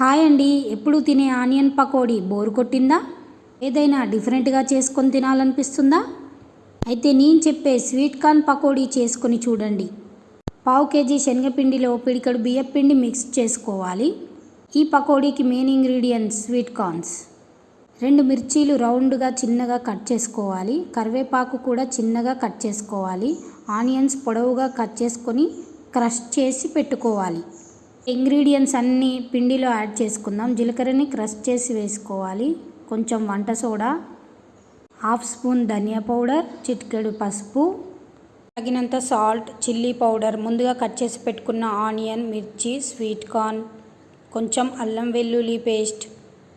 Hi అండి. ఎప్పుడు తినే ఆనియన్ పకోడీ బోరు కొట్టిందా? ఏదైనా డిఫరెంట్గా చేసుకొని తినాలనిపిస్తుందా? అయితే నేను చెప్పే స్వీట్ కార్న్ పకోడీ చేసుకొని చూడండి. పావు కేజీ శనగపిండిలో పిడికెడు బియ్యపిండి మిక్స్ చేసుకోవాలి. ఈ పకోడీకి మెయిన్ ఇంగ్రీడియంట్స్ స్వీట్ కార్న్స్. 2 మిర్చీలు రౌండ్గా చిన్నగా కట్ చేసుకోవాలి. కరివేపాకు కూడా చిన్నగా కట్ చేసుకోవాలి. ఆనియన్స్ పొడవుగా కట్ చేసుకొని క్రష్ చేసి పెట్టుకోవాలి. ఇంగ్రీడియంట్స్ అన్నీ పిండిలో యాడ్ చేసుకుందాం. జీలకర్రని క్రష్ చేసి వేసుకోవాలి. కొంచెం వంట సోడా, హాఫ్ స్పూన్ ధనియా పౌడర్, చిటికెడు పసుపు, తగినంత సాల్ట్, చిల్లీ పౌడర్, ముందుగా కట్ చేసి పెట్టుకున్న ఆనియన్, మిర్చి, స్వీట్ కార్న్, కొంచెం అల్లం వెల్లుల్లి పేస్ట్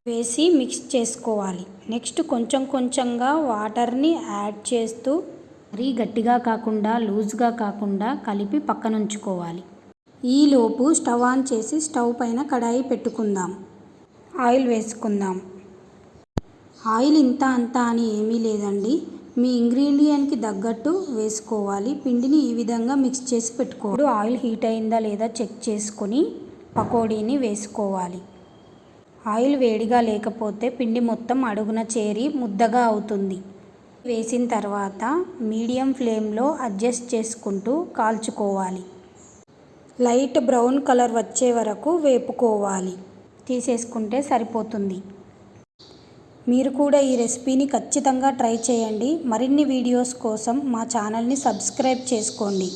వేసి మిక్స్ చేసుకోవాలి. నెక్స్ట్ కొంచెం కొంచెంగా వాటర్ని యాడ్ చేస్తూ మరీ గట్టిగా కాకుండా లూజ్గా కాకుండా కలిపి పక్కన ఉంచుకోవాలి. ఈలోపు స్టవ్ ఆన్ చేసి స్టవ్ పైన కడాయి పెట్టుకుందాం. ఆయిల్ వేసుకుందాం. ఆయిల్ ఇంత అంత అని ఏమీ లేదండి, మీ ఇంగ్రీడియంట్కి తగ్గట్టు వేసుకోవాలి. పిండిని ఈ విధంగా మిక్స్ చేసి పెట్టుకోవాలి. ఆయిల్ హీట్ అయిందా లేదా చెక్ చేసుకొని పకోడీని వేసుకోవాలి. ఆయిల్ వేడిగా లేకపోతే పిండి మొత్తం అడుగున చేరి ముద్దగా అవుతుంది. వేసిన తర్వాత మీడియం ఫ్లేమ్లో అడ్జస్ట్ చేసుకుంటూ కాల్చుకోవాలి. లైట్ బ్రౌన్ కలర్ వచ్చే వరకు వేపుకోవాలి. తీసేసుకుంటే సరిపోతుంది. మీరు కూడా ఈ రెసిపీని ఖచ్చితంగా ట్రై చేయండి. మరిన్ని వీడియోస్ కోసం మా ఛానల్ని సబ్స్క్రైబ్ చేసుకోండి.